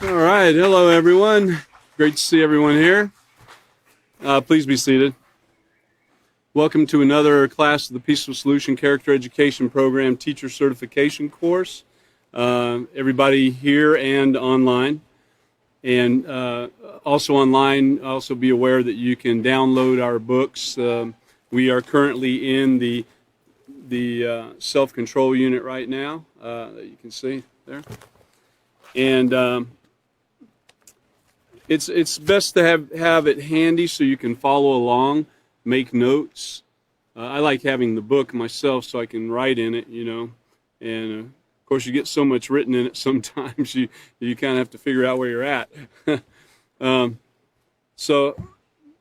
All right, hello everyone. Great to see everyone here. Please be seated. Welcome to another class of the Peaceful Solution Character Education Program Teacher Certification course. Everybody here and online. And also online, also be aware that you can download our books. We are currently in the self-control unit right now, that you can see there. And it's best to have it handy so you can follow along, make notes. I like having the book myself so I can write in it, and of course you get so much written in it sometimes you kind of have to figure out where you're at. So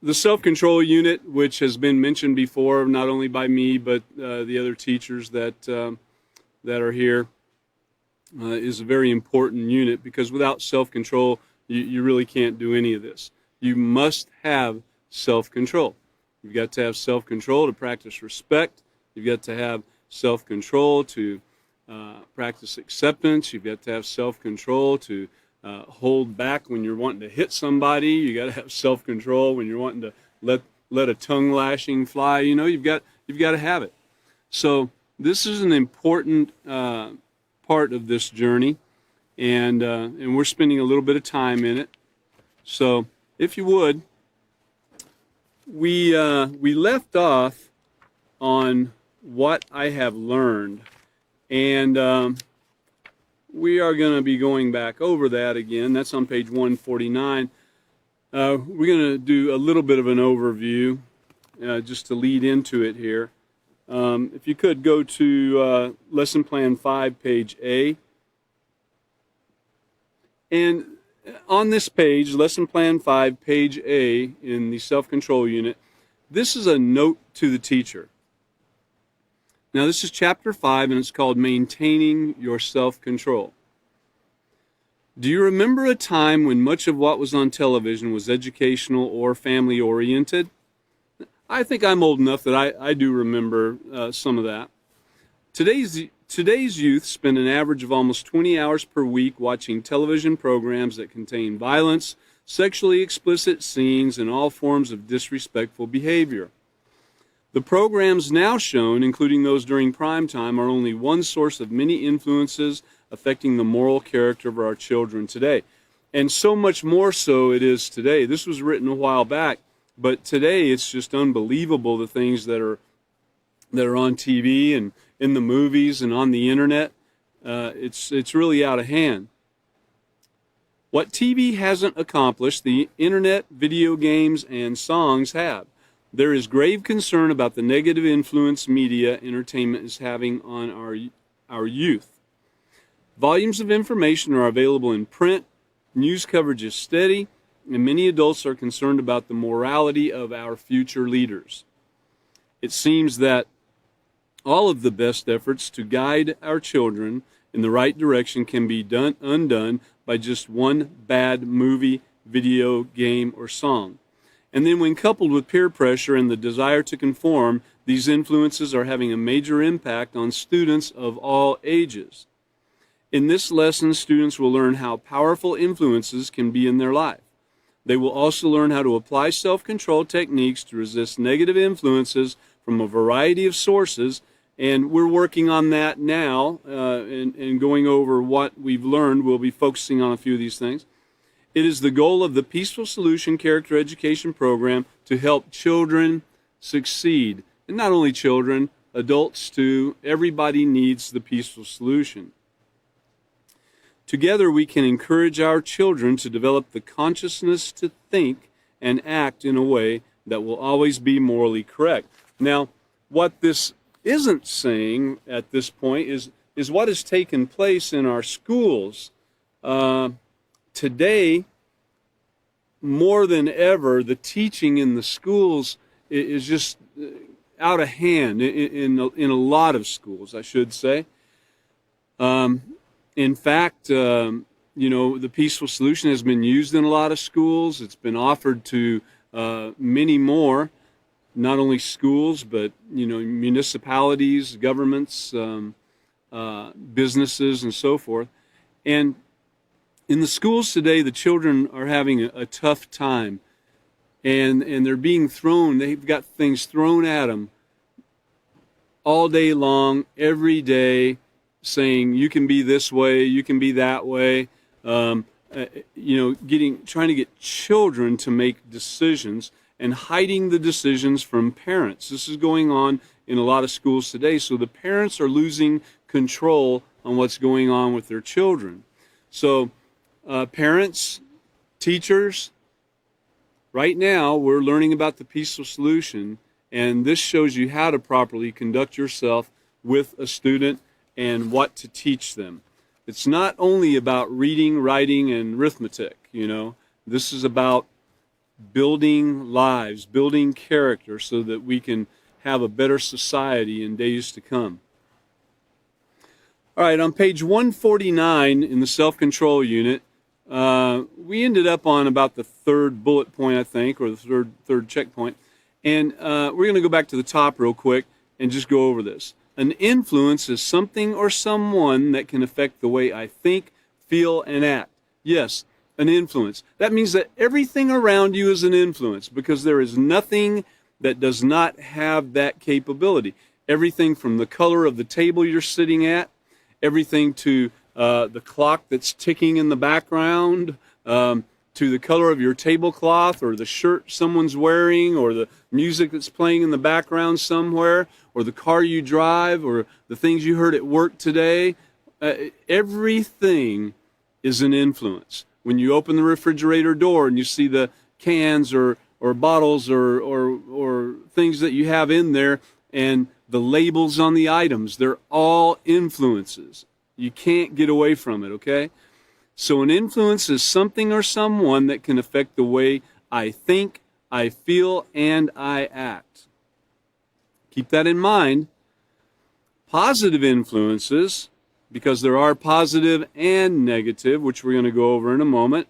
the self-control unit, which has been mentioned before, not only by me but the other teachers that are here, is a very important unit, because without self-control you really can't do any of this. You must have self-control. You've got to have self-control to practice respect. You've got to have self-control to practice acceptance. You've got to have self-control to hold back when you're wanting to hit somebody. You got to have self-control when you're wanting to let a tongue lashing fly. You've got to have it. So this is an important part of this journey, and we're spending a little bit of time in it. So if you would, we left off on what I have learned, and we are going to be going back over that again. That's on page 149. We're going to do a little bit of an overview just to lead into it here. If you could go to Lesson Plan 5, page A. And on this page, Lesson Plan 5, page A, in the self-control unit, this is a note to the teacher. Now, this is chapter 5, and it's called Maintaining Your Self-Control. Do you remember a time when much of what was on television was educational or family-oriented? I think I'm old enough that I do remember some of that. Today's youth spend an average of almost 20 hours per week watching television programs that contain violence, sexually explicit scenes, and all forms of disrespectful behavior. The programs now shown, including those during prime time, are only one source of many influences affecting the moral character of our children today. And so much more so it is today. This was written a while back, but today it's just unbelievable, the things that are on TV and in the movies and on the internet. It's really out of hand. What TV hasn't accomplished, the internet, video games, and songs have. There is grave concern about the negative influence media entertainment is having on our youth. Volumes of information are available in print, news coverage is steady, and many adults are concerned about the morality of our future leaders. It seems that all of the best efforts to guide our children in the right direction can be undone by just one bad movie, video, game, or song. And then when coupled with peer pressure and the desire to conform, these influences are having a major impact on students of all ages. In this lesson, students will learn how powerful influences can be in their life. They will also learn how to apply self-control techniques to resist negative influences from a variety of sources, and we're working on that now and going over what we've learned. We'll be focusing on a few of these things. It is the goal of the Peaceful Solution Character Education Program to help children succeed. And not only children, adults too. Everybody needs the Peaceful Solution. Together we can encourage our children to develop the consciousness to think and act in a way that will always be morally correct. Now, what this isn't saying at this point is what has taken place in our schools. Today, more than ever, the teaching in the schools is just out of hand in a lot of schools, I should say. In fact, the Peaceful Solution has been used in a lot of schools. It's been offered to many more, not only schools, but municipalities, governments, businesses, and so forth. And In the schools today, the children are having a tough time, and they're being thrown. They've got things thrown at them all day long, every day, saying you can be this way, you can be that way. Trying to get children to make decisions and hiding the decisions from parents. This is going on in a lot of schools today. So the parents are losing control on what's going on with their children. So parents, teachers, right now we're learning about the peaceful solution, and this shows you how to properly conduct yourself with a student and what to teach them. It's not only about reading, writing, and arithmetic, This is about building lives, building character so that we can have a better society in days to come. All right, on page 149 in the self-control unit, we ended up on about the third bullet point, I think, or the third checkpoint. And we're going to go back to the top real quick and just go over this. An influence is something or someone that can affect the way I think, feel, and act. Yes, an influence. That means that everything around you is an influence, because there is nothing that does not have that capability. Everything from the color of the table you're sitting at, everything to the clock that's ticking in the background, to the color of your tablecloth, or the shirt someone's wearing, or the music that's playing in the background somewhere, or the car you drive, or the things you heard at work today. Everything is an influence. When you open the refrigerator door and you see the cans or bottles or things that you have in there, and the labels on the items, they're all influences. You can't get away from it, okay? So an influence is something or someone that can affect the way I think, I feel, and I act. Keep that in mind. Positive influences, because there are positive and negative, which we're going to go over in a moment.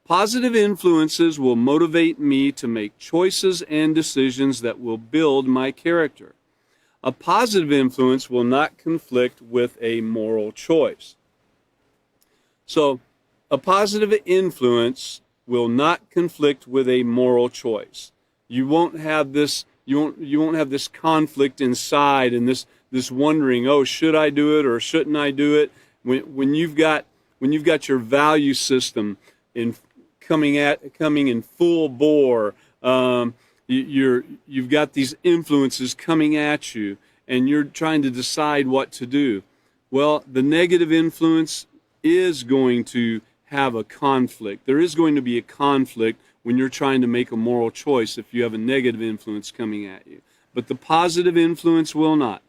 Positive influences will motivate me to make choices and decisions that will build my character. A positive influence will not conflict with a moral choice. So, a positive influence will not conflict with a moral choice. You won't have this. You won't have this conflict inside and this wondering, oh, should I do it or shouldn't I do it? When you've got your value system coming in full bore, you've got these influences coming at you, and you're trying to decide what to do. Well, the negative influence is going to have a conflict. There is going to be a conflict when you're trying to make a moral choice if you have a negative influence coming at you. But the positive influence will not.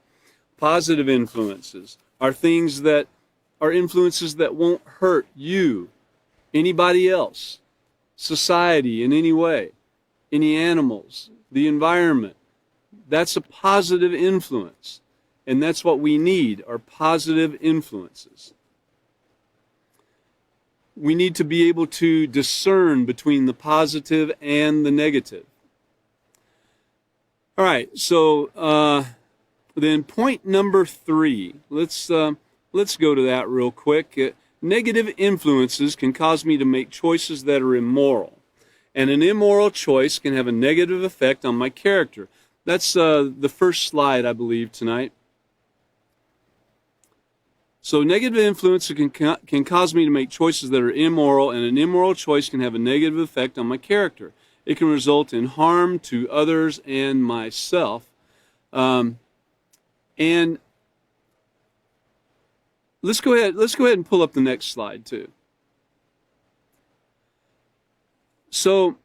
Positive influences are things that are influences that won't hurt you, anybody else, society in any way, any animals, the environment. That's a positive influence. And that's what we need, are positive influences. We need to be able to discern between the positive and the negative. All right, so then point number 3. Let's go to that real quick. Negative influences can cause me to make choices that are immoral, and an immoral choice can have a negative effect on my character. That's the first slide, I believe, tonight. So negative influence can cause me to make choices that are immoral, and an immoral choice can have a negative effect on my character. It can result in harm to others and myself. And let's go ahead and pull up the next slide too. So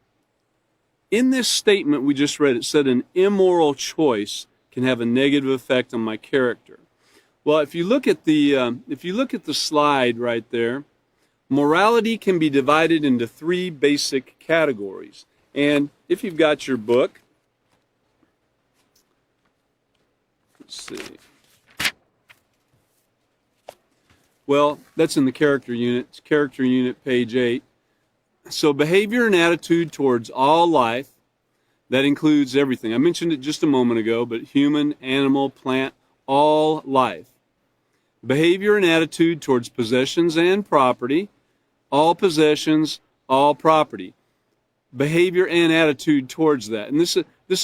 in this statement we just read, it said an immoral choice can have a negative effect on my character. Well, if you look at the slide right there, morality can be divided into 3 basic categories. And if you've got your book, let's see. Well, that's in the character unit. It's character unit, page 8. So behavior and attitude towards all life, that includes everything. I mentioned it just a moment ago, but human, animal, plant, all life. Behavior and attitude towards possessions and property, all possessions, all property. Behavior and attitude towards that. And this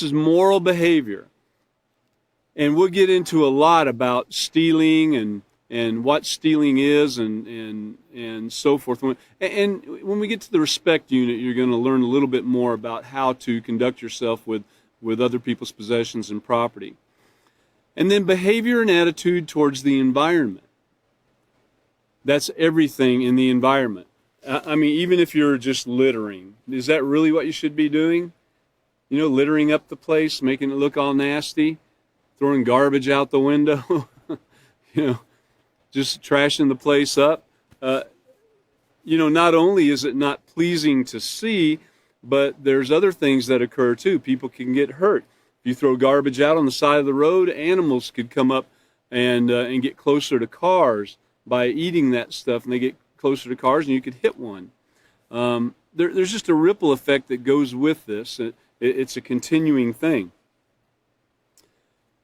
is moral behavior. And we'll get into a lot about stealing and what stealing is and so forth. And when we get to the respect unit, you're going to learn a little bit more about how to conduct yourself with other people's possessions and property. And then behavior and attitude towards the environment. That's everything in the environment. I mean, even if you're just littering, is that really what you should be doing? You know, littering up the place, making it look all nasty, throwing garbage out the window, you know, just trashing the place up. You know, not only is it not pleasing to see, but there's other things that occur too. People can get hurt. If you throw garbage out on the side of the road, animals could come up and get closer to cars by eating that stuff, and they get closer to cars and you could hit one. There's just a ripple effect that goes with this. It's a continuing thing.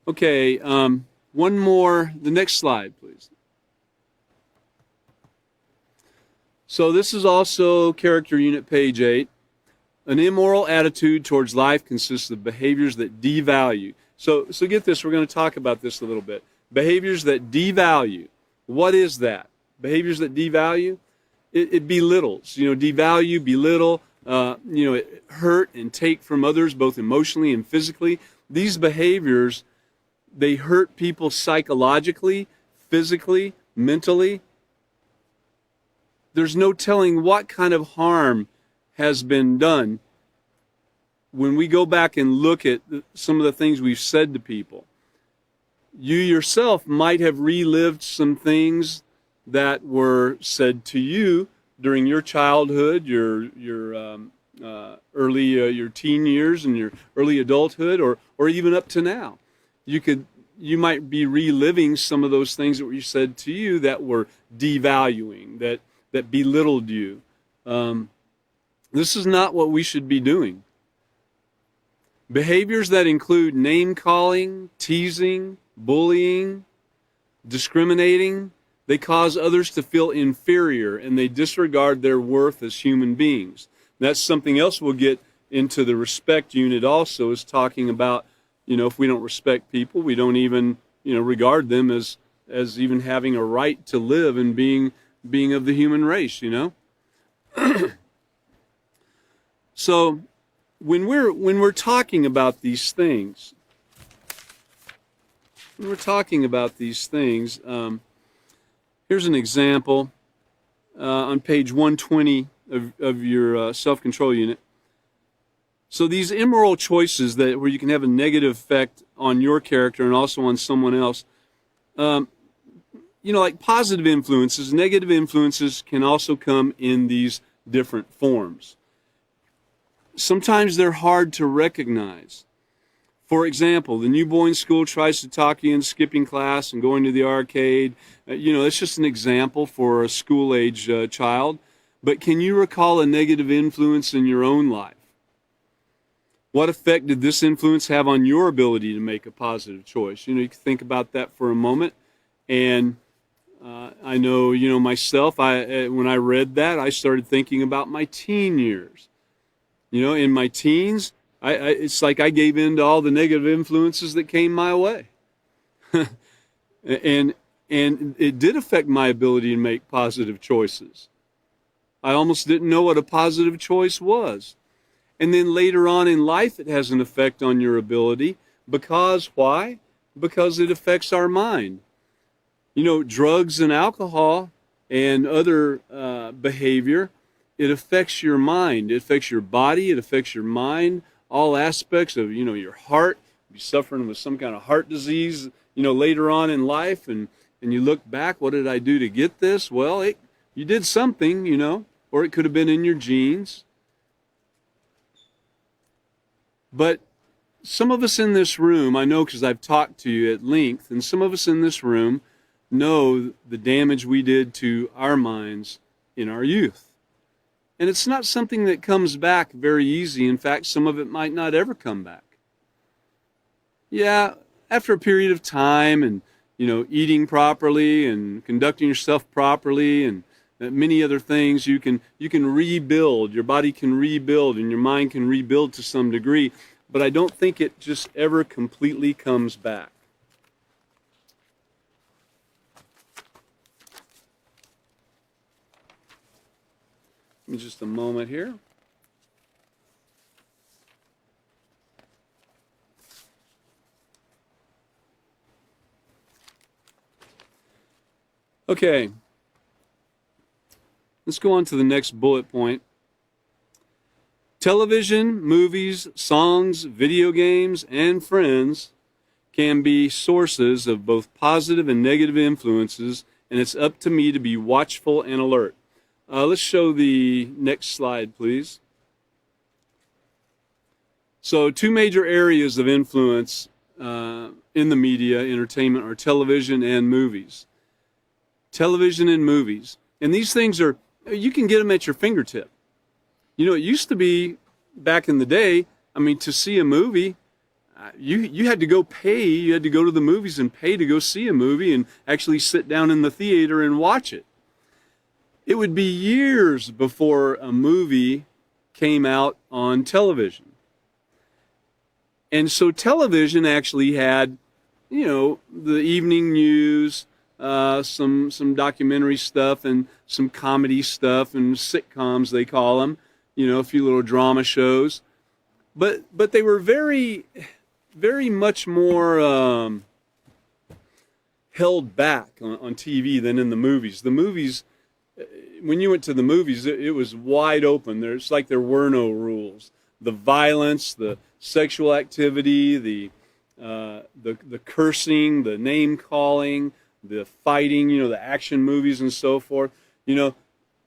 Okay, one more, the next slide, please. So this is also character unit, page 8. An immoral attitude towards life consists of behaviors that devalue. So get this, we're going to talk about this a little bit. Behaviors that devalue. What is that? Behaviors that devalue? It belittles. You know, devalue, belittle, you know, it hurt and take from others, both emotionally and physically. These behaviors, they hurt people psychologically, physically, mentally. There's no telling what kind of harm has been done when we go back and look at some of the things we've said to people. You yourself might have relived some things that were said to you during your childhood, your early your teen years and your early adulthood, or even up to now. You might be reliving some of those things that were said to you that were devaluing, that belittled you. This is not what we should be doing. Behaviors that include name-calling, teasing, bullying, discriminating, they cause others to feel inferior and they disregard their worth as human beings. That's something else we'll get into the respect unit also, is talking about, you know, if we don't respect people, we don't even, you know, regard them as even having a right to live and being of the human race, you know. So when we're talking about these things, here's an example on page 120 of your self-control unit. So these immoral choices where you can have a negative effect on your character and also on someone else, you know, like positive influences, negative influences can also come in these different forms. Sometimes they're hard to recognize. For example, the new boy in school tries to talk you into skipping class and going to the arcade. You know, that's just an example for a school-age child. But can you recall a negative influence in your own life? What effect did this influence have on your ability to make a positive choice? You know, you can think about that for a moment. And I know, you know, myself, when I read that, I started thinking about my teen years. You know, in my teens, it's like I gave in to all the negative influences that came my way. and it did affect my ability to make positive choices. I almost didn't know what a positive choice was. And then later on in life, it has an effect on your ability. Because why? Because it affects our mind. You know, drugs and alcohol and other behavior, it affects your mind. It affects your body. It affects your mind. All aspects of, you know, your heart. You're suffering with some kind of heart disease, you know, later on in life. And you look back, what did I do to get this? Well, you did something, you know, or it could have been in your genes. But some of us in this room, I know because I've talked to you at length, and some of us in this room know the damage we did to our minds in our youth. And it's not something that comes back very easy. In fact, some of it might not ever come back. Yeah, after a period of time and, you know, eating properly and conducting yourself properly and many other things. You can rebuild. Your body can rebuild, and your mind can rebuild to some degree. But I don't think it just ever completely comes back. Give me just a moment here. Okay, let's go on to the next bullet point. Television, movies, songs, video games, and friends can be sources of both positive and negative influences, and it's up to me to be watchful and alert. Let's show the next slide, please. So, two major areas of influence in the media, entertainment, are television and movies. Television and movies. And these things are, you can get them at your fingertip. You know, it used to be, back in the day, I mean, to see a movie, you had to go pay, you had to go to the movies and pay to go see a movie and actually sit down in the theater and watch it. It would be years before a movie came out on television. And so television actually had, you know, the evening news, some documentary stuff and some comedy stuff and sitcoms, they call them, you know, a few little drama shows. But they were very, very much more held back on TV than in the movies. The movies, when you went to the movies, it was wide open. It's like there were no rules. The violence, the sexual activity, the cursing, the name calling, the fighting, you know, the action movies and so forth. You know,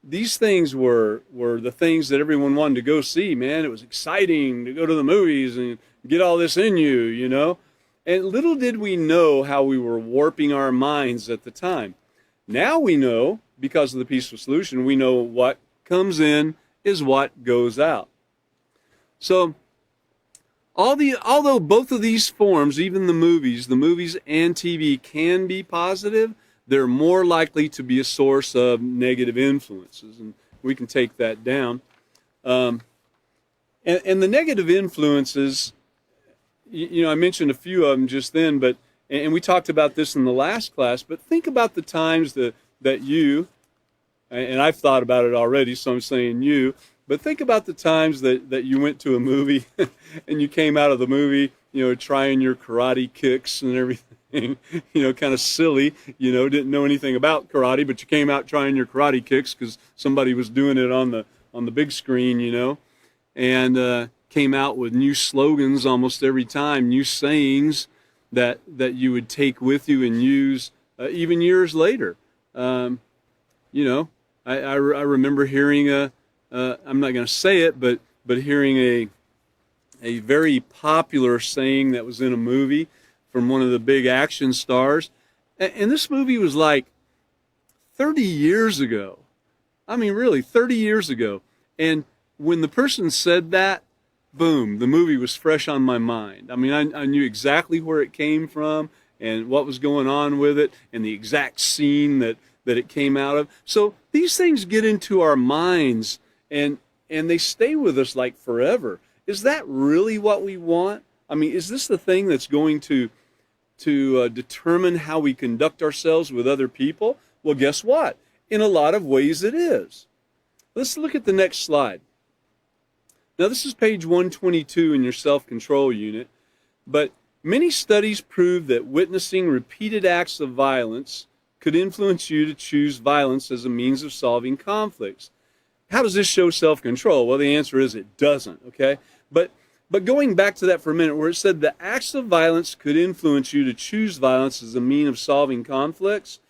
these things were the things that everyone wanted to go see, man. It was exciting to go to the movies and get all this in you, you know. And little did we know how we were warping our minds at the time. Now we know, because of the peaceful solution, we know what comes in is what goes out. So, although both of these forms, even the movies and TV, can be positive, they're more likely to be a source of negative influences, and we can take that down. And the negative influences, you know, I mentioned a few of them just then, but and we talked about this in the last class. But think about the times that you, and I've thought about it already, so I'm saying you. But think about the times that you went to a movie and you came out of the movie, you know, trying your karate kicks and everything, you know, kind of silly, you know, didn't know anything about karate, but you came out trying your karate kicks because somebody was doing it on the big screen, you know, and came out with new slogans almost every time, new sayings that you would take with you and use even years later. You know, I remember hearing I'm not going to say it, but hearing a very popular saying that was in a movie from one of the big action stars. And this movie was like 30 years ago. I mean, really, 30 years ago. And when the person said that, boom, the movie was fresh on my mind. I mean, I knew exactly where it came from and what was going on with it and the exact scene that it came out of. So these things get into our minds and they stay with us like forever. Is that really what we want? I mean, is this the thing that's going to determine how we conduct ourselves with other people? Well, guess what? In a lot of ways it is. Let's look at the next slide. Now, this is page 122 in your self-control unit, but many studies prove that witnessing repeated acts of violence could influence you to choose violence as a means of solving conflicts. How does this show self-control? Well, the answer is it doesn't, okay? But going back to that for a minute, where it said the acts of violence could influence you to choose violence as a means of solving conflicts,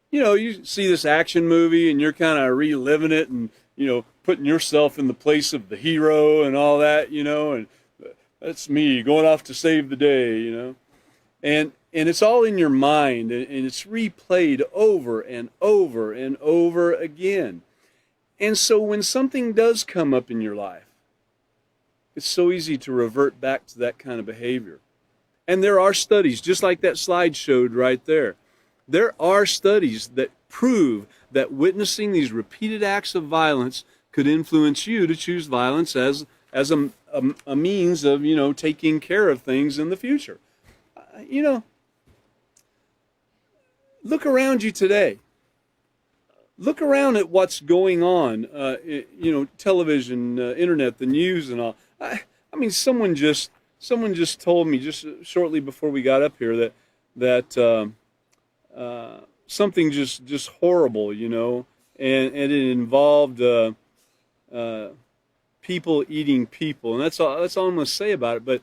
you know, you see this action movie and you're kind of reliving it and, you know, putting yourself in the place of the hero and all that, you know, and that's me going off to save the day, you know. And it's all in your mind, and it's replayed over and over and over again. And so when something does come up in your life, it's so easy to revert back to that kind of behavior. And there are studies, just like that slide showed right there. There are studies that prove that witnessing these repeated acts of violence could influence you to choose violence as a means of, taking care of things in the future. Look around you today. Look around at what's going on, television, internet, the news, and all. I mean, someone just told me just shortly before we got up here that something just horrible, and it involved people eating people, and that's all I'm going to say about it. But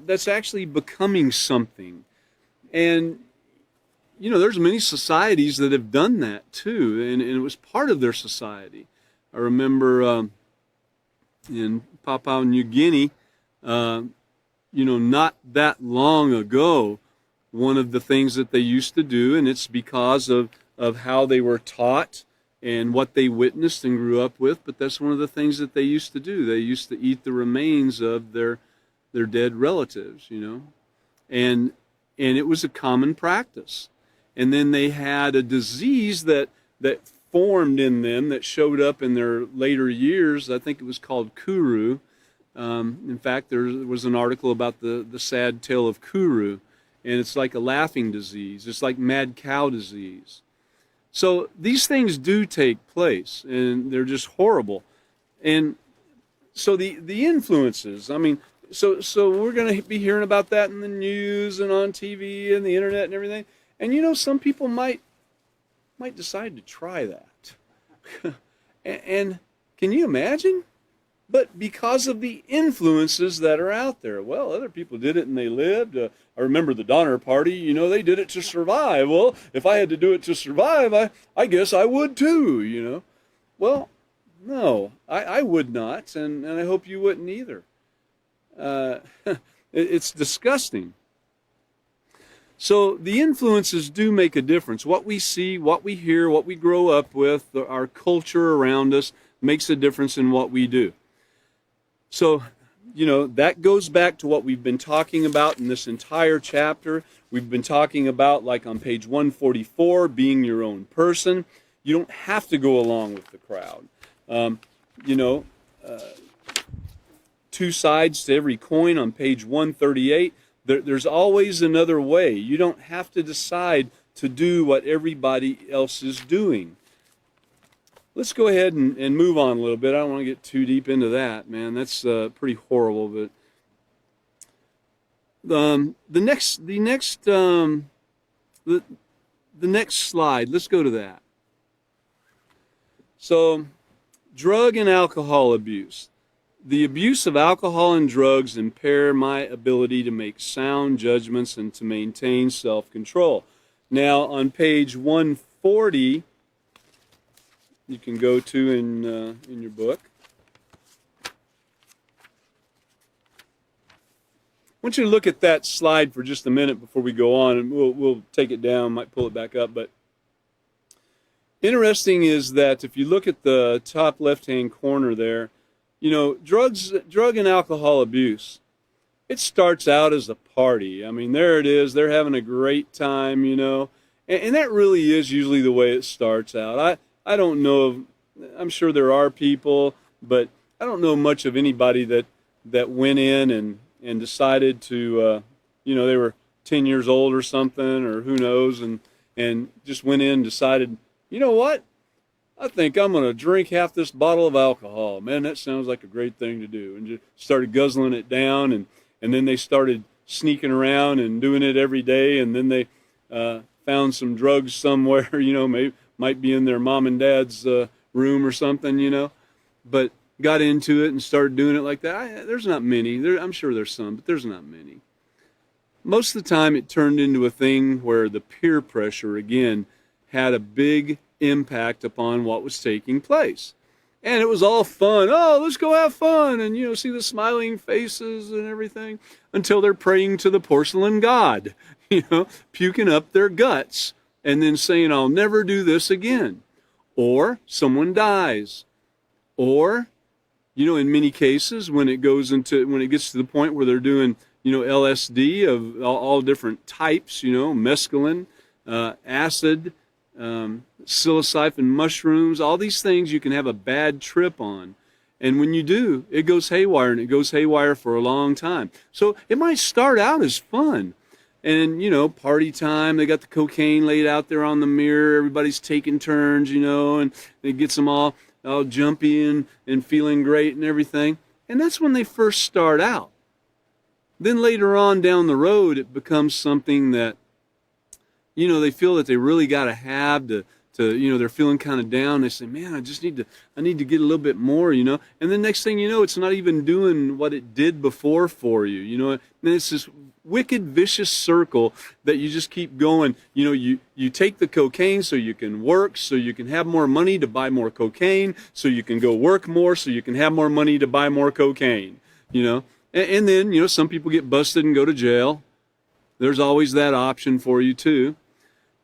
that's actually becoming something, and there's many societies that have done that too, and it was part of their society. I remember in Papua New Guinea, not that long ago, one of the things that they used to do, and it's because of how they were taught and what they witnessed and grew up with, but that's one of the things that they used to do. They used to eat the remains of their dead relatives, and it was a common practice. And then they had a disease that formed in them that showed up in their later years. I think it was called Kuru. In fact, there was an article about the sad tale of Kuru, and it's like a laughing disease. It's like mad cow disease. So these things do take place, and they're just horrible. And so the influences, I mean, so we're going to be hearing about that in the news and on TV and the internet and everything. And some people might decide to try that. And can you imagine? But because of the influences that are out there, well, other people did it and they lived. I remember the Donner Party, they did it to survive. Well, if I had to do it to survive, I guess I would too, Well, no, I would not, and I hope you wouldn't either. It's disgusting. So the influences do make a difference. What we see, what we hear, what we grow up with, our culture around us makes a difference in what we do. So, that goes back to what we've been talking about in this entire chapter. We've been talking about, like on page 144, being your own person. You don't have to go along with the crowd. Two sides to every coin on page 138. There's always another way. You don't have to decide to do what everybody else is doing. Let's go ahead and move on a little bit. I don't want to get too deep into that, man. That's pretty horrible. But the next slide. Let's go to that. So, drug and alcohol abuse. The abuse of alcohol and drugs impair my ability to make sound judgments and to maintain self-control. Now, on page 140, you can go to in your book. I want you to look at that slide for just a minute before we go on, and we'll take it down, might pull it back up. But interesting is that if you look at the top left-hand corner there, drug and alcohol abuse, it starts out as a party. I mean, there it is. They're having a great time, and that really is usually the way it starts out. I don't know I'm sure there are people, but I don't know much of anybody that went in and decided to, they were 10 years old or something, or who knows, and just went in and decided, you know what? I think I'm going to drink half this bottle of alcohol. Man, that sounds like a great thing to do. And just started guzzling it down, and then they started sneaking around and doing it every day, and then they found some drugs somewhere, maybe might be in their mom and dad's room or something, but got into it and started doing it like that. There's not many. I'm sure there's some, but there's not many. Most of the time it turned into a thing where the peer pressure, again, had a big impact upon what was taking place. And it was all fun. Oh, let's go have fun. And, see the smiling faces and everything until they're praying to the porcelain god, puking up their guts and then saying, I'll never do this again. Or someone dies. Or, in many cases, when it gets to the point where they're doing, LSD of all different types, mescaline, acid, psilocybin mushrooms, all these things you can have a bad trip on. And when you do, it goes haywire, and it goes haywire for a long time. So it might start out as fun. And, party time, they got the cocaine laid out there on the mirror, everybody's taking turns, and it gets them all jumpy and feeling great and everything. And that's when they first start out. Then later on down the road, it becomes something that, they feel that they really got to have to, they're feeling kind of down. They say, man, I need to get a little bit more, And then next thing you know, it's not even doing what it did before for you, And it's this wicked, vicious circle that you just keep going. You take the cocaine so you can work, so you can have more money to buy more cocaine, so you can go work more, so you can have more money to buy more cocaine, And then, some people get busted and go to jail. There's always that option for you too.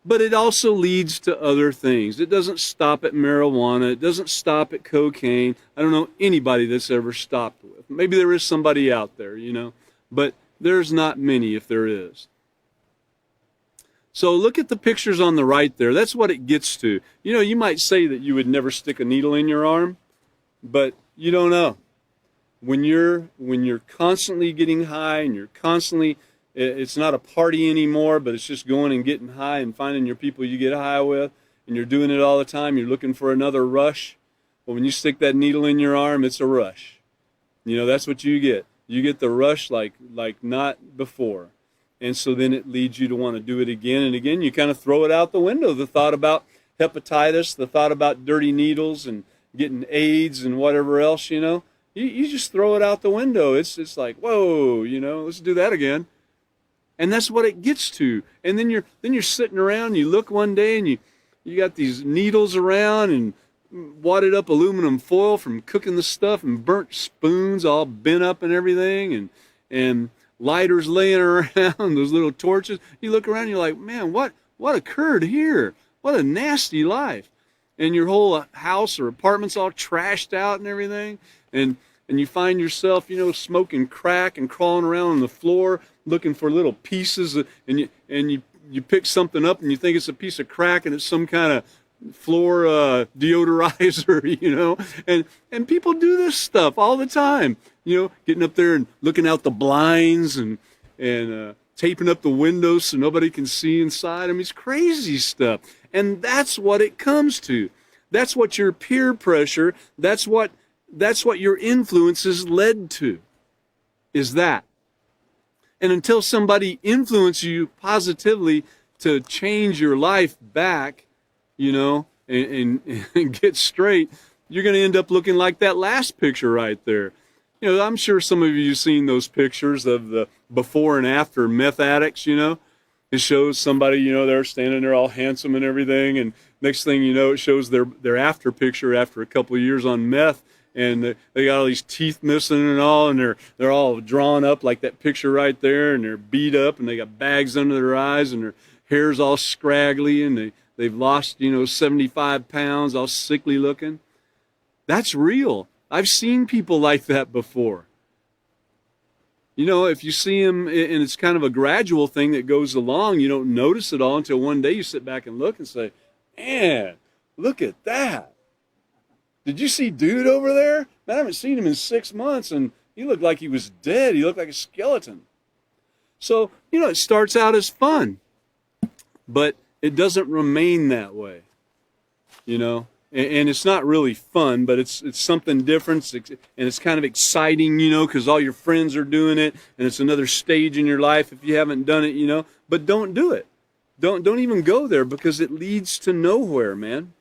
But it also leads to other things. It doesn't stop at marijuana. It doesn't stop at cocaine. I don't know anybody that's ever stopped with. Maybe there is somebody out there, but there's not many if there is. So look at the pictures on the right there. That's what it gets to. You might say that you would never stick a needle in your arm, but you don't know. When you're constantly getting high and you're constantly, it's not a party anymore, but it's just going and getting high and finding your people you get high with, and you're doing it all the time, you're looking for another rush. Well, when you stick that needle in your arm, it's a rush. That's what you get. You get the rush like not before. And so then it leads you to want to do it again and again. You kind of throw it out the window. The thought about hepatitis, the thought about dirty needles and getting AIDS and whatever else, you just throw it out the window. It's like, whoa, let's do that again. And that's what it gets to. And then you're sitting around, you look one day and you got these needles around and wadded up aluminum foil from cooking the stuff and burnt spoons all bent up and everything and lighters laying around, those little torches. You look around and you're like, man, what occurred here? What a nasty life. And your whole house or apartment's all trashed out and everything. And you find yourself, smoking crack and crawling around on the floor looking for little pieces, and you pick something up and you think it's a piece of crack and it's some kind of floor deodorizer, and people do this stuff all the time, getting up there and looking out the blinds and taping up the windows so nobody can see inside. I mean, it's crazy stuff. And that's what it comes to. That's what your peer pressure, that's what your influences led to, is that. And until somebody influences you positively to change your life back, and get straight, you're going to end up looking like that last picture right there. I'm sure some of you have seen those pictures of the before and after meth addicts, It shows somebody, they're standing there all handsome and everything, and next thing you know, it shows their after picture after a couple of years on meth, and they got all these teeth missing and all, and they're all drawn up like that picture right there, and they're beat up, and they got bags under their eyes, and their hair's all scraggly, and they've lost, 75 pounds, all sickly looking. That's real. I've seen people like that before. If you see them, and it's kind of a gradual thing that goes along, you don't notice it all until one day you sit back and look and say, man, look at that. Did you see dude over there? Man, I haven't seen him in 6 months, and he looked like he was dead. He looked like a skeleton. So, it starts out as fun, but it doesn't remain that way, and it's not really fun, but it's something different, and it's kind of exciting, because all your friends are doing it, and it's another stage in your life if you haven't done it, but don't do it. Don't even go there, because it leads to nowhere, man.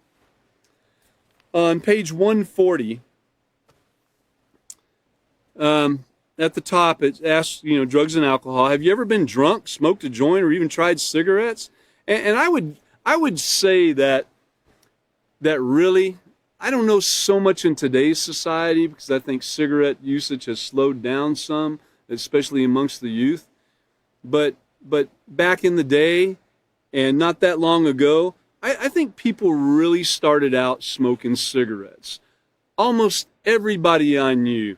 On page 140, at the top, it asks, drugs and alcohol. Have you ever been drunk, smoked a joint, or even tried cigarettes? And I would say that really, I don't know so much in today's society, because I think cigarette usage has slowed down some, especially amongst the youth. But back in the day, and not that long ago, I think people really started out smoking cigarettes. Almost everybody I knew,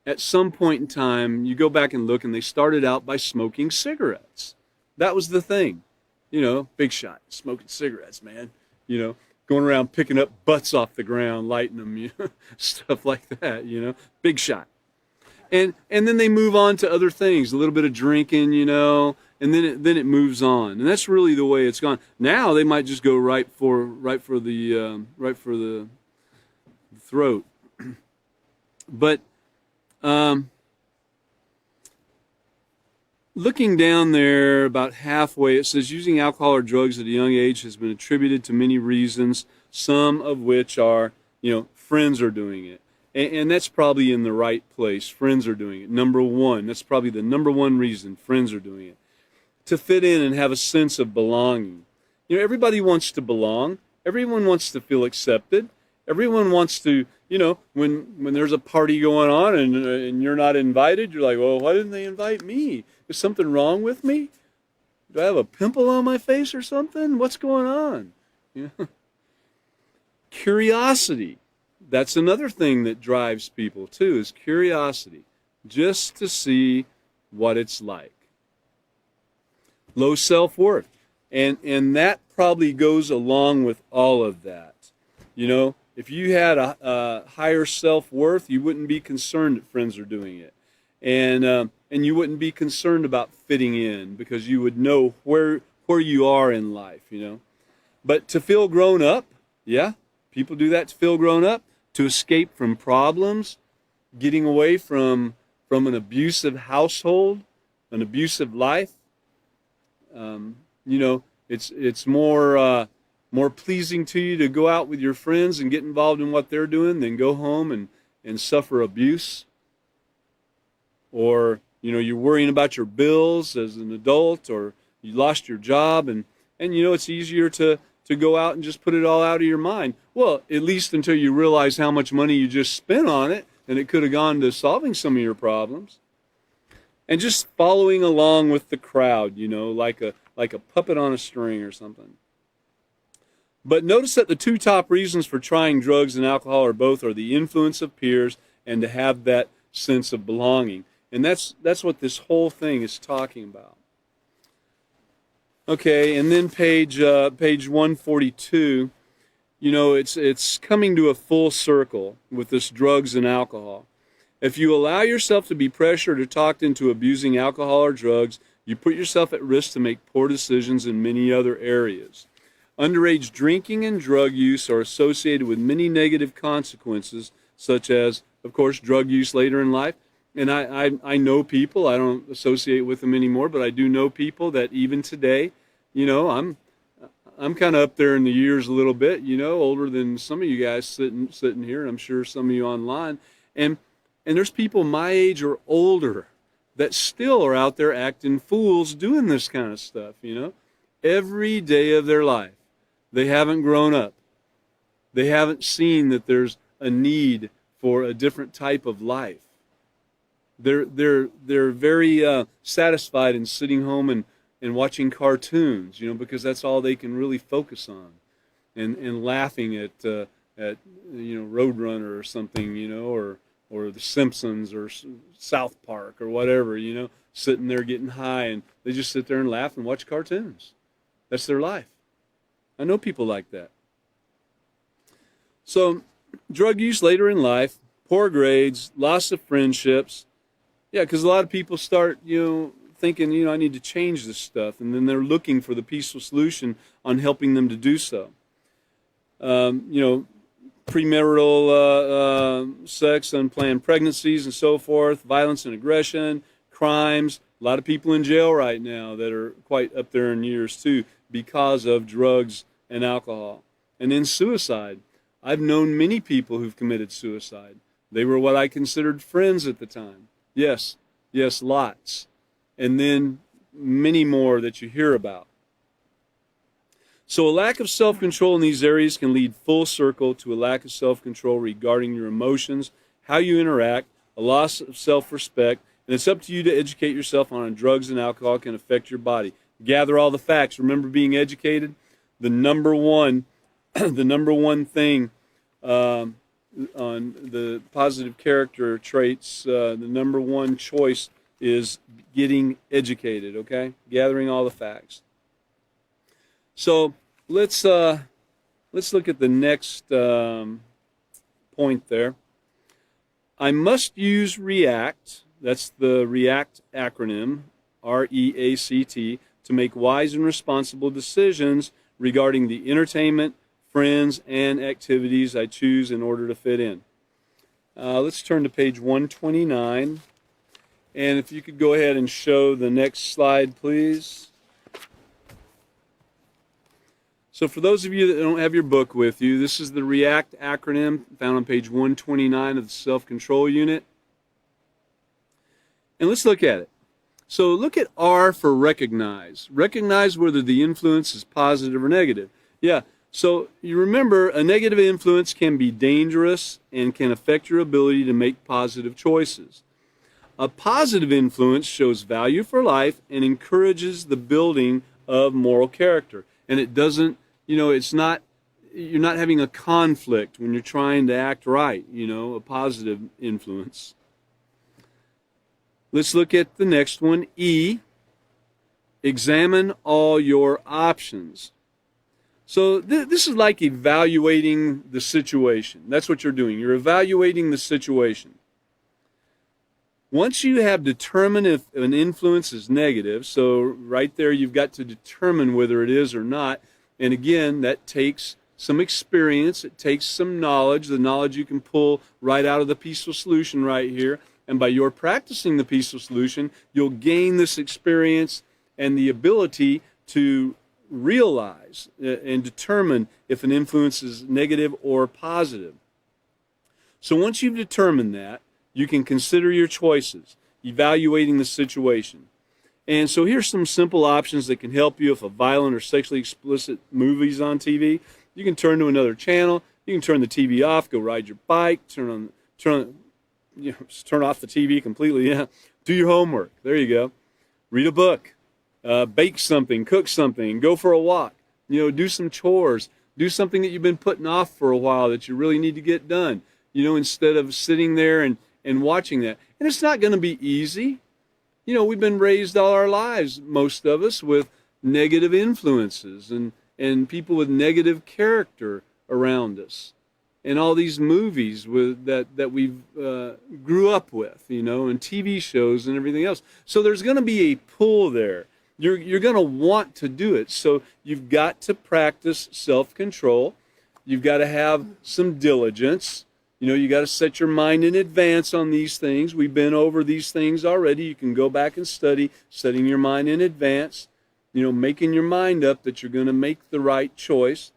at some point in time, you go back and look, and they started out by smoking cigarettes. That was the thing. you know, big shot, smoking cigarettes, man, you know, going around picking up butts off the ground, lighting them, you know, stuff like that, you know, big shot. And then they move on to other things, a little bit of drinking, you know, and then it moves on, and that's really the way it's gone. Now they might just go right for the throat, but looking down there about halfway, it says using alcohol or drugs at a young age has been attributed to many reasons, some of which are, you know, friends are doing it. And that's probably in the right place. Friends are doing it. Number one, that's probably the number one reason friends are doing it. To fit in and have a sense of belonging. You know, everybody wants to belong. Everyone wants to feel accepted. Everyone wants to, you know, when there's a party going on and you're not invited, you're like, well, why didn't they invite me? Is something wrong with me? Do I have a pimple on my face or something? What's going on? You know? Curiosity. That's another thing that drives people too, is curiosity, just to see what it's like. Low self-worth, and that probably goes along with all of that. You know, if you had a higher self-worth, you wouldn't be concerned that friends are doing it, and you wouldn't be concerned about fitting in because you would know where you are in life. You know, but to feel grown up, yeah, people do that to feel grown up. To escape from problems, getting away from an abusive household, an abusive life. You know, it's more pleasing to you to go out with your friends and get involved in what they're doing than go home and suffer abuse. Or, you know, you're worrying about your bills as an adult, or you lost your job, and you know, it's easier to go out and just put it all out of your mind. Well, at least until you realize how much money you just spent on it, and it could have gone to solving some of your problems. And just following along with the crowd, you know, like a puppet on a string or something. But notice that the two top reasons for trying drugs and alcohol are the influence of peers and to have that sense of belonging. And that's what this whole thing is talking about. Okay, and then page 142, you know, it's coming to a full circle with this drugs and alcohol. If you allow yourself to be pressured or talked into abusing alcohol or drugs, you put yourself at risk to make poor decisions in many other areas. Underage drinking and drug use are associated with many negative consequences, such as, of course, drug use later in life. And I know people, I don't associate with them anymore, but I do know people that even today, you know, I'm kind of up there in the years a little bit, you know, older than some of you guys sitting here, and I'm sure some of you online. And there's people my age or older that still are out there acting fools doing this kind of stuff, you know, every day of their life. They haven't grown up. They haven't seen that there's a need for a different type of life. They're very satisfied in sitting home and watching cartoons, you know, because that's all they can really focus on, and laughing at you know, Roadrunner or something, you know, or The Simpsons or South Park or whatever, you know, sitting there getting high, and they just sit there and laugh and watch cartoons. That's their life. I know people like that. So, drug use later in life, poor grades, loss of friendships. Yeah, because a lot of people start, you know, thinking, you know, I need to change this stuff, and then they're looking for the peaceful solution on helping them to do so. You know, premarital sex, unplanned pregnancies, and so forth, violence and aggression, crimes. A lot of people in jail right now that are quite up there in years too because of drugs and alcohol. And then suicide. I've known many people who've committed suicide. They were what I considered friends at the time. Yes, lots. And then many more that you hear about. So a lack of self-control in these areas can lead full circle to a lack of self-control regarding your emotions, how you interact, a loss of self-respect, and it's up to you to educate yourself on how drugs and alcohol can affect your body. Gather all the facts. Remember being educated? The number one thing on the positive character traits, the number one choice is getting educated, okay? Gathering all the facts. So let's look at the next point there. I must use REACT, that's the REACT acronym, REACT, to make wise and responsible decisions regarding the entertainment, friends, and activities I choose in order to fit in. Let's turn to page 129. And if you could go ahead and show the next slide, please. So for those of you that don't have your book with you, this is the REACT acronym found on page 129 of the self-control unit. And let's look at it. So look at R for recognize. Recognize whether the influence is positive or negative. Yeah, so you remember a negative influence can be dangerous and can affect your ability to make positive choices. A positive influence shows value for life and encourages the building of moral character. And it doesn't, it's not, you're not having a conflict when you're trying to act right, a positive influence. Let's look at the next one, E. Examine all your options. So this is like evaluating the situation. That's what you're doing. You're evaluating the situation. Once you have determined if an influence is negative, so right there you've got to determine whether it is or not. And again, that takes some experience. It takes some knowledge, the knowledge you can pull right out of the peaceful solution right here. And by your practicing the peaceful solution, you'll gain this experience and the ability to realize and determine if an influence is negative or positive. So once you've determined that, you can consider your choices, evaluating the situation. And so here's some simple options that can help you if a violent or sexually explicit movie is on TV. You can turn to another channel. You can turn the TV off, go ride your bike, turn off the TV completely. Yeah. Do your homework. There you go. Read a book. Bake something, cook something, go for a walk. Do some chores. Do something that you've been putting off for a while that you really need to get done. Instead of sitting there and watching that. And it's not going to be easy. We've been raised all our lives, most of us, with negative influences and people with negative character around us. And all these movies that we grew up with, and TV shows and everything else. So there's going to be a pull there. You're going to want to do it. So you've got to practice self-control. You've got to have some diligence. You got to set your mind in advance on these things. We've been over these things already. You can go back and study, setting your mind in advance, making your mind up that you're going to make the right choice.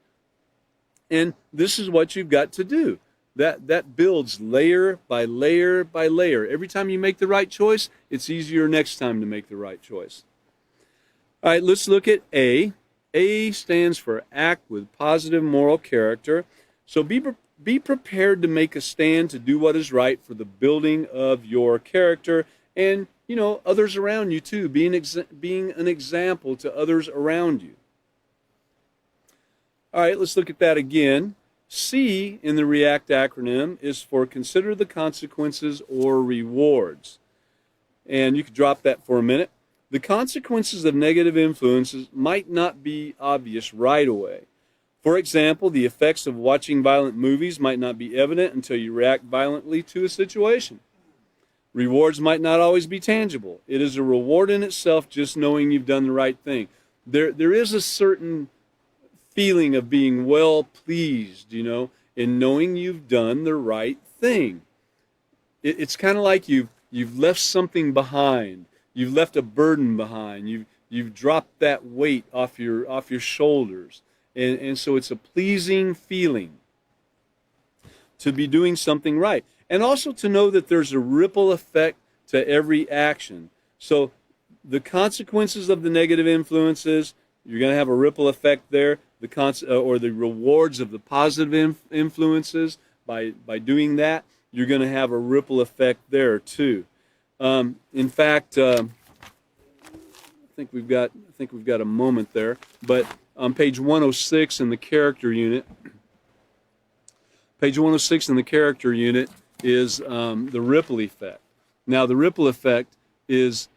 And this is what you've got to do. That builds layer by layer by layer. Every time you make the right choice, it's easier next time to make the right choice. All right, let's look at A. A stands for act with positive moral character. So be prepared to make a stand to do what is right for the building of your character and, others around you too, being an example to others around you. All right, let's look at that again. C in the REACT acronym is for consider the consequences or rewards. And you could drop that for a minute. The consequences of negative influences might not be obvious right away. For example, the effects of watching violent movies might not be evident until you react violently to a situation. Rewards might not always be tangible. It is a reward in itself just knowing you've done the right thing. There is a certain feeling of being well pleased, in knowing you've done the right thing. It's kind of like you've left something behind. You've left a burden behind. You've dropped that weight off your shoulders. And so it's a pleasing feeling to be doing something right. And also to know that there's a ripple effect to every action. So the consequences of the negative influences, you're going to have a ripple effect there. Or the rewards of the positive influences, by doing that, you're going to have a ripple effect there too. In fact, I think we've got a moment there, but on page 106 in the character unit, page 106 in the character unit is the ripple effect. Now, the ripple effect is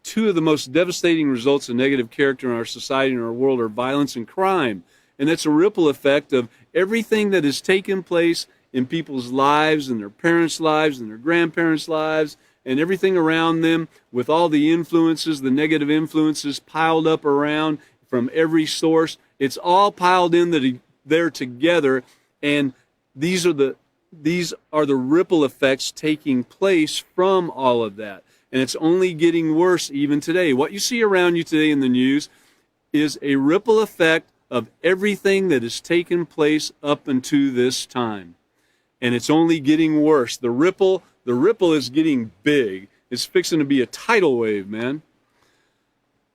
two of the most devastating results of negative character in our society and our world are violence and crime. And that's a ripple effect of everything that has taken place in people's lives and their parents' lives and their grandparents' lives and everything around them, with all the influences, the negative influences piled up around from every source. It's all piled in there together, and these are the ripple effects taking place from all of that. And it's only getting worse even today. What you see around you today in the news is a ripple effect of everything that has taken place up until this time. And it's only getting worse. The ripple is getting big. It's fixing to be a tidal wave, man.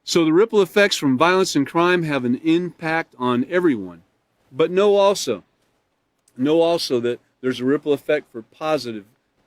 So the ripple effects from violence and crime have an impact on everyone. But know also that there's a ripple effect for positive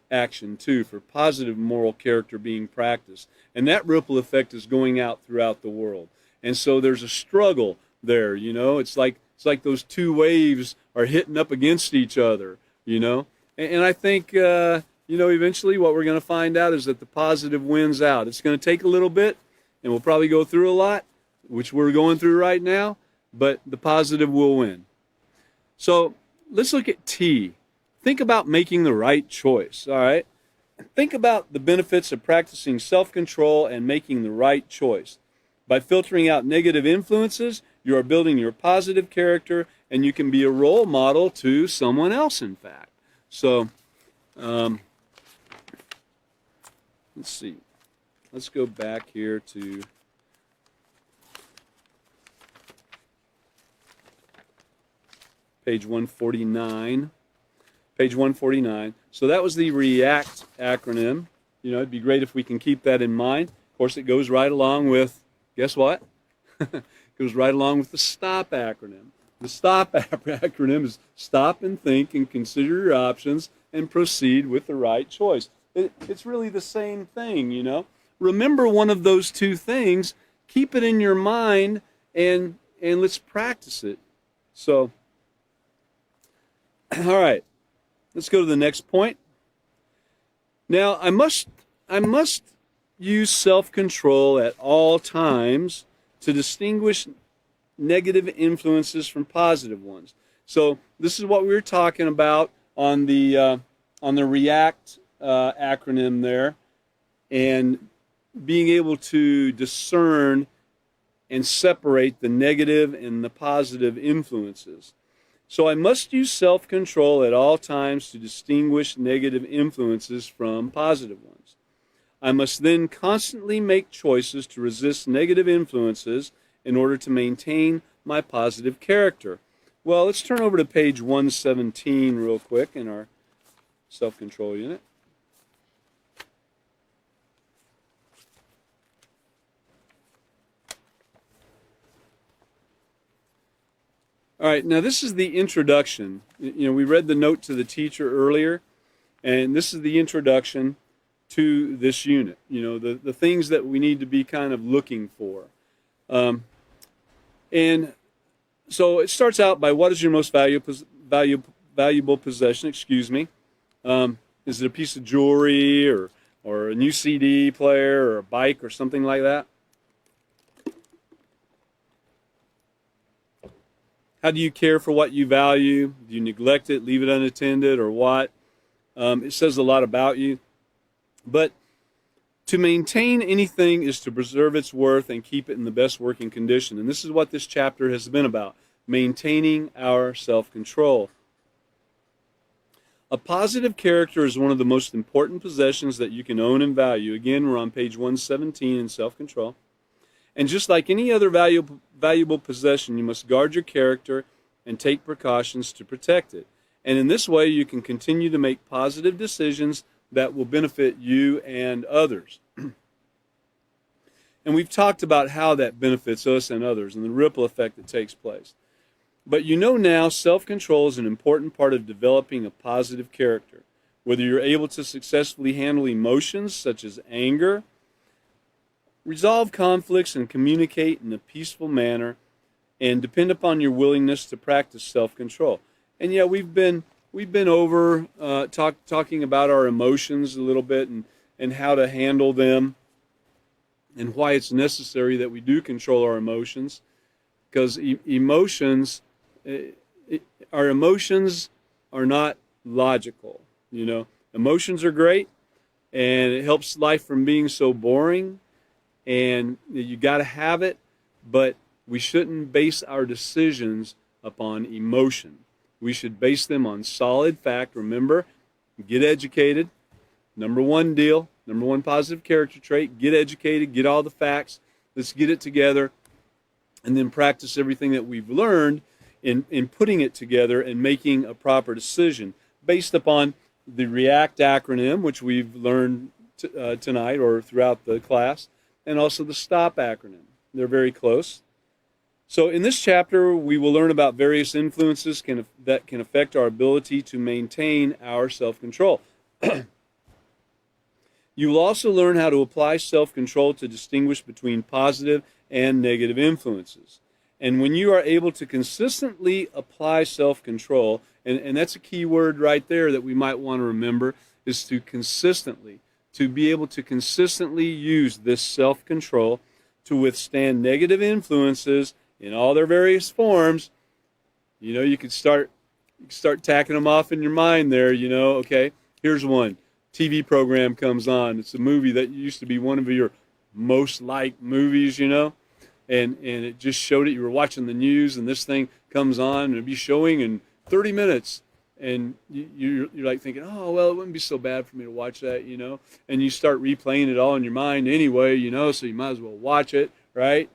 action too, for positive moral character being practiced. And that ripple effect is going out throughout the world. And so there's a struggle there, you know. It's like those two waves are hitting up against each other, you know. And I think, eventually what we're going to find out is that the positive wins out. It's going to take a little bit, and we'll probably go through a lot, which we're going through right now, but the positive will win. So let's look at T. Think about making the right choice, all right? Think about the benefits of practicing self-control and making the right choice. By filtering out negative influences, you are building your positive character, and you can be a role model to someone else, in fact. So, let's see. Let's go back here to page 149. Page 149. So that was the REACT acronym. You know, it'd be great if we can keep that in mind. Of course, it goes right along with, guess what? It goes right along with the STOP acronym. The STOP acronym is stop and think and consider your options and proceed with the right choice. It's really the same thing, you know. Remember one of those two things, keep it in your mind, and let's practice it. So, all right, let's go to the next point. Now, I must use self-control at all times to distinguish negative influences from positive ones. So this is what we were talking about on the REACT acronym there, and being able to discern and separate the negative and the positive influences. So I must use self-control at all times to distinguish negative influences from positive ones. I must then constantly make choices to resist negative influences in order to maintain my positive character. Well, let's turn over to page 117 real quick in our self-control unit. All right, now this is the introduction. You know, we read the note to the teacher earlier, and this is the introduction to this unit. You know, the things that we need to be kind of looking for. And so it starts out by, what is your most valuable possession? Excuse me. Is it a piece of jewelry or a new CD player or a bike or something like that? How do you care for what you value? Do you neglect it, leave it unattended, or what? It says a lot about you. But to maintain anything is to preserve its worth and keep it in the best working condition. And this is what this chapter has been about, maintaining our self-control. A positive character is one of the most important possessions that you can own and value. Again, we're on page 117 in self-control. And just like any other valuable possession, you must guard your character and take precautions to protect it. And in this way, you can continue to make positive decisions that will benefit you and others. And we've talked about how that benefits us and others and the ripple effect that takes place. But you know now, self-control is an important part of developing a positive character. Whether you're able to successfully handle emotions such as anger, resolve conflicts, and communicate in a peaceful manner, and depend upon your willingness to practice self-control. And yeah, we've been over talking about our emotions a little bit and how to handle them. and why it's necessary that we do control our emotions, because emotions, our emotions are not logical. Emotions are great, and it helps life from being so boring, and you got to have it, but we shouldn't base our decisions upon emotion. We should base them on solid fact. Remember, get educated. Number one deal, number one positive character trait, get educated, get all the facts. Let's get it together, and then practice everything that we've learned in putting it together and making a proper decision based upon the REACT acronym, which we've learned tonight or throughout the class, and also the STOP acronym. They're very close. So in this chapter, we will learn about various influences that can affect our ability to maintain our self-control. You will also learn how to apply self-control to distinguish between positive and negative influences. And when you are able to consistently apply self-control, and that's a key word right there that we might want to remember, is to be able to consistently use this self-control to withstand negative influences in all their various forms. You could start tacking them off in your mind there. Okay, here's one. TV program comes on. It's a movie that used to be one of your most liked movies, and it just showed it. You were watching the news, and this thing comes on, and it'll be showing in 30 minutes, and you're like thinking, oh, well, it wouldn't be so bad for me to watch that, and you start replaying it all in your mind anyway, so you might as well watch it, right?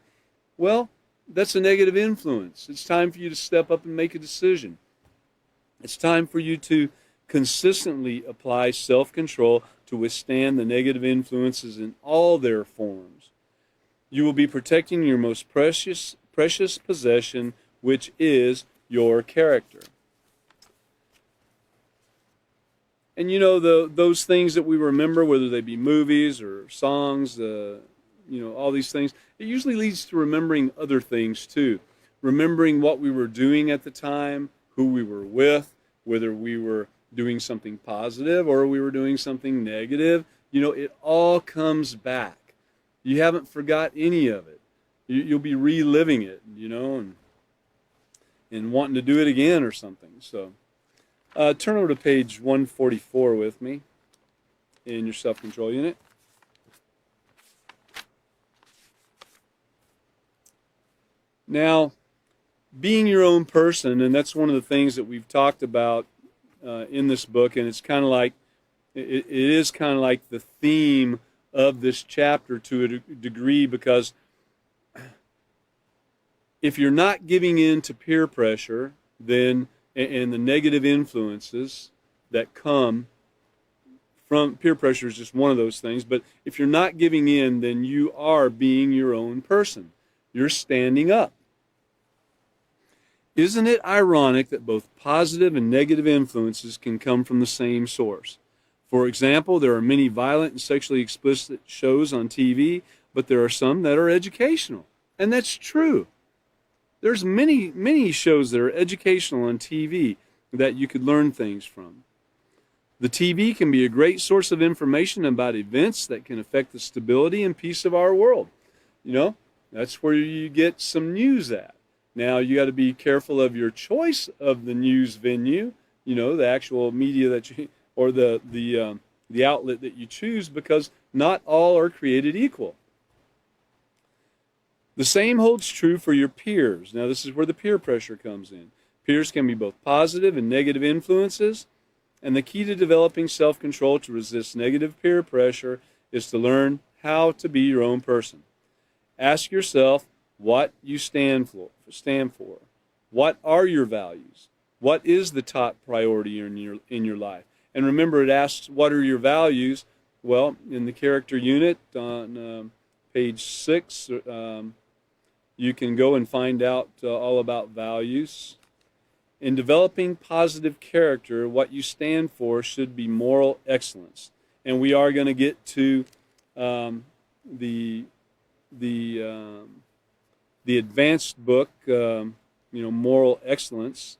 Well, that's a negative influence. It's time for you to step up and make a decision. It's time for you to consistently apply self-control to withstand the negative influences in all their forms. You will be protecting your most precious possession, which is your character. And those things that we remember, whether they be movies or songs, all these things, it usually leads to remembering other things too. Remembering what we were doing at the time, who we were with, whether we were doing something positive or we were doing something negative. It all comes back. You haven't forgot any of it. You'll be reliving it, and wanting to do it again or something. So turn over to page 144 with me in your self-control unit. Now, being your own person, and that's one of the things that we've talked about in this book, and it's kind of like, it is kind of like the theme of this chapter to a degree, because if you're not giving in to peer pressure, then, and the negative influences that come from peer pressure is just one of those things, but if you're not giving in, then you are being your own person. You're standing up. Isn't it ironic that both positive and negative influences can come from the same source? For example, there are many violent and sexually explicit shows on TV, but there are some that are educational. And that's true. There's many shows that are educational on TV that you could learn things from. The TV can be a great source of information about events that can affect the stability and peace of our world. That's where you get some news at. Now, you got to be careful of your choice of the news venue, the actual media that you, or the outlet that you choose, because not all are created equal. The same holds true for your peers. Now, this is where the peer pressure comes in. Peers can be both positive and negative influences, and the key to developing self-control to resist negative peer pressure is to learn how to be your own person. Ask yourself what you stand for. What are your values? What is the top priority in your life? And remember, it asks, what are your values? Well, in the character unit on page 6, you can go and find out all about values. In developing positive character, what you stand for should be moral excellence. And we are going to get to the advanced book, Moral Excellence.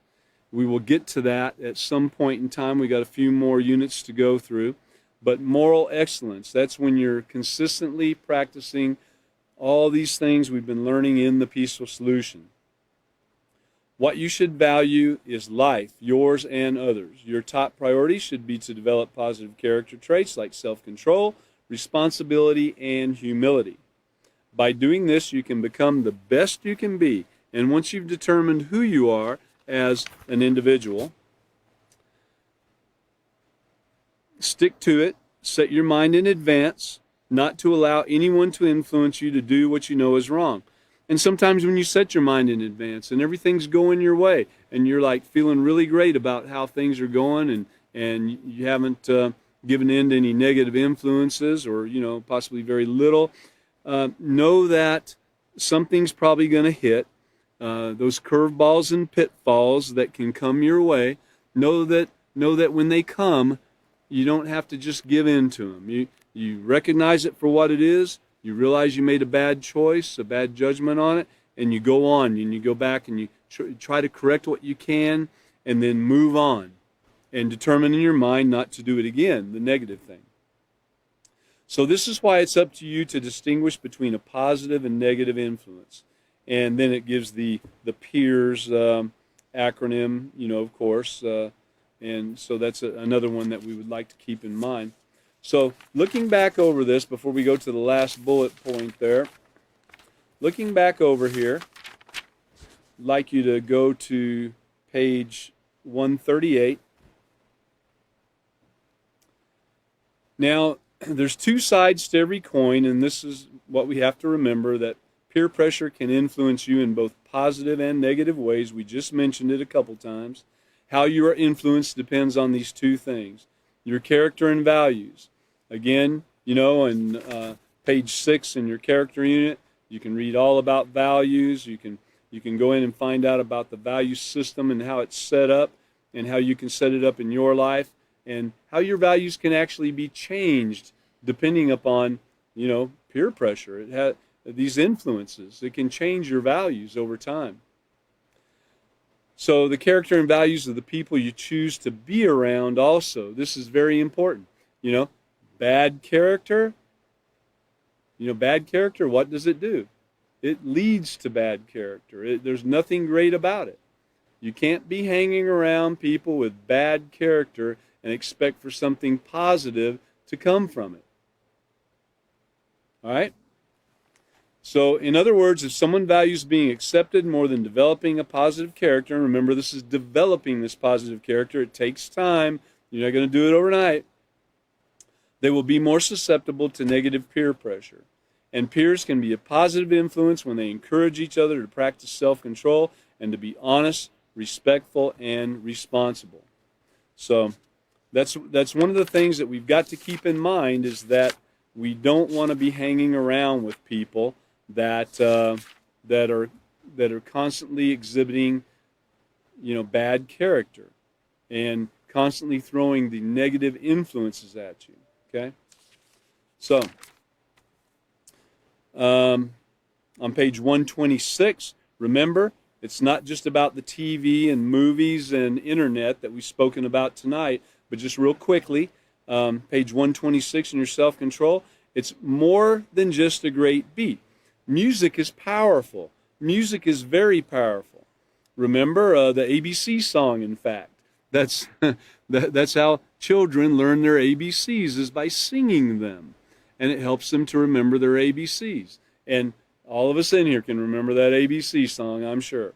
We will get to that at some point in time. We got a few more units to go through. But moral excellence, that's when you're consistently practicing All these things we've been learning in the Peaceful Solution. What you should value is life, yours and others. Your top priority should be to develop positive character traits like self-control, responsibility, and humility. By doing this, you can become the best you can be. And once you've determined who you are as an individual, stick to it. Set your mind in advance, not to allow anyone to influence you to do what you know is wrong. And sometimes when you set your mind in advance and everything's going your way and you're like feeling really great about how things are going and you haven't given in to any negative influences or, possibly very little, know that something's probably going to hit. Those curveballs and pitfalls that can come your way, know that when they come, you don't have to just give in to them. You recognize it for what it is. You realize you made a bad choice, a bad judgment on it, and you go on and you go back and you try to correct what you can and then move on and determine in your mind not to do it again, the negative thing. So this is why it's up to you to distinguish between a positive and negative influence. And then it gives the PEERS acronym, of course, and so that's another one that we would like to keep in mind. So looking back over this before we go to the last bullet point there, looking back over here, I'd like you to go to page 138. Now, there's two sides to every coin, and this is what we have to remember, that peer pressure can influence you in both positive and negative ways. We just mentioned it a couple times. How you are influenced depends on these two things, your character and values. Again, in page 6 in your character unit, you can read all about values. You can go in and find out about the value system and how it's set up and how you can set it up in your life and how your values can actually be changed depending upon, peer pressure. It has these influences. It can change your values over time. So the character and values of the people you choose to be around also. This is very important. Bad character, what does it do? It leads to bad character. There's nothing great about it. You can't be hanging around people with bad character and expect for something positive to come from it. All right? So, in other words, if someone values being accepted more than developing a positive character, and remember this is developing this positive character, it takes time, you're not going to do it overnight, they will be more susceptible to negative peer pressure. And peers can be a positive influence when they encourage each other to practice self-control and to be honest, respectful, and responsible. So that's one of the things that we've got to keep in mind, is that we don't want to be hanging around with people that are constantly exhibiting, bad character and constantly throwing the negative influences at you. Okay, so on page 126, remember, it's not just about the TV and movies and internet that we've spoken about tonight, but just real quickly, page 126 in your self-control, it's more than just a great beat. Music is powerful. Music is very powerful. Remember the ABC song, in fact. That's how children learn their ABCs, is by singing them. And it helps them to remember their ABCs. And all of us in here can remember that ABC song, I'm sure.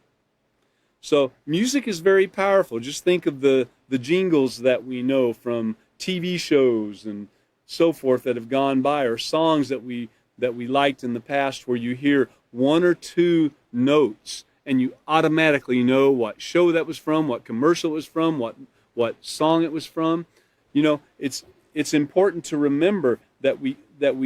So music is very powerful. Just think of the jingles that we know from TV shows and so forth that have gone by, or songs that we liked in the past, where you hear one or two notes and you automatically know what show that was from, what commercial it was from, what song it was from. It's important to remember that we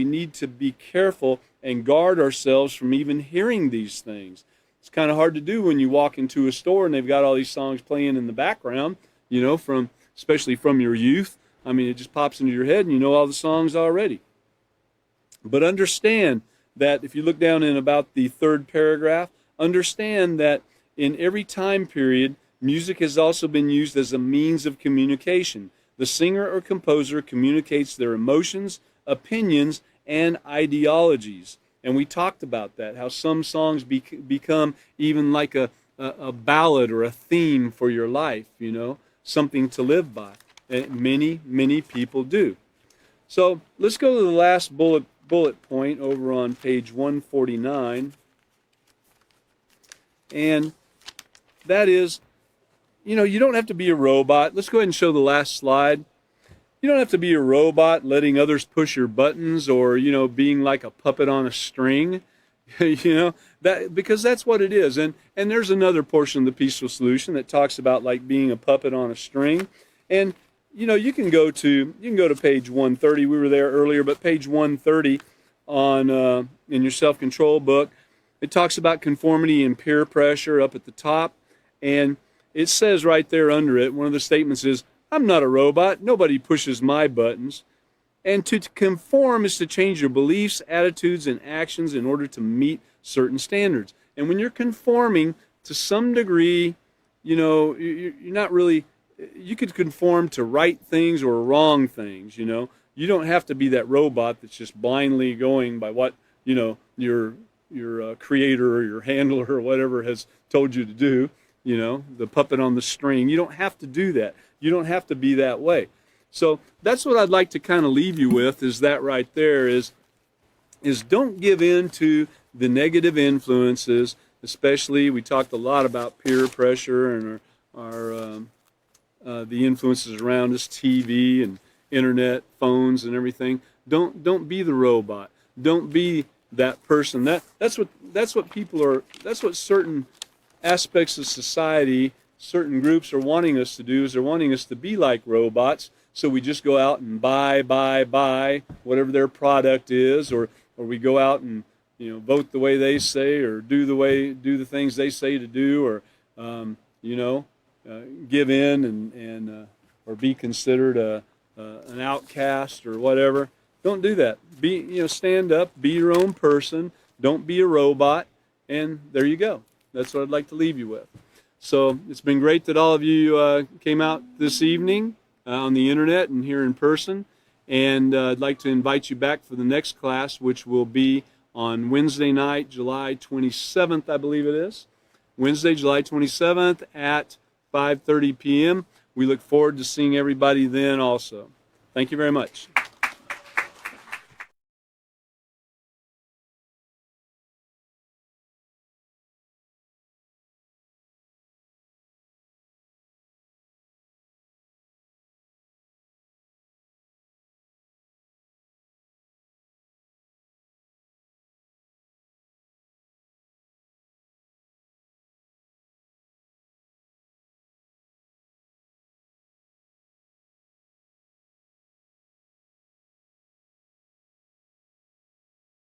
need to be careful and guard ourselves from even hearing these things. It's kind of hard to do when you walk into a store and they've got all these songs playing in the background, especially from your youth. I mean, it just pops into your head and you know all the songs already. But understand that if you look down in about the third paragraph, understand that in every time period, music has also been used as a means of communication. The singer or composer communicates their emotions, opinions, and ideologies. And we talked about that, how some songs become even like a ballad or a theme for your life, you know, something to live by. And many people do. So let's go to the last bullet point over on page 149. And that is, you know, you don't have to be a robot. Let's go ahead and show the last slide. You don't have to be a robot letting others push your buttons, or, you know, being like a puppet on a string, you know, that, because that's what it is. And there's another portion of the peaceful solution that talks about like being a puppet on a string. And, you know, you can go to page 130. We were there earlier, but page 130 on in your self-control book, it talks about conformity and peer pressure up at the top. And it says right there under it, one of the statements is, I'm not a robot. Nobody pushes my buttons. And to conform is to change your beliefs, attitudes, and actions in order to meet certain standards. And when you're conforming to some degree, you know, you're not really, you could conform to right things or wrong things, you know. You don't have to be that robot that's just blindly going by what, you know, your creator or your handler or whatever has told you to do, you know, the puppet on the string. You don't have to do that. You don't have to be that way. So that's what I'd like to kind of leave you with, is that right there is don't give in to the negative influences, especially we talked a lot about peer pressure and the influences around us, TV and internet, phones and everything. Don't be the robot. Don't be that person. That's what people are, that's what certain aspects of society, certain groups are wanting us to do, is they're wanting us to be like robots. So we just go out and buy whatever their product is, or we go out and, you know, vote the way they say, or do the things they say to do, or you know, give in and or be considered an outcast or whatever. Don't do that. Stand up, be your own person. Don't be a robot, and there you go. That's what I'd like to leave you with. So it's been great that all of you came out this evening on the internet and here in person. And I'd like to invite you back for the next class, which will be on Wednesday night, July 27th, I believe it is. Wednesday, July 27th at 5:30 p.m. We look forward to seeing everybody then also. Thank you very much.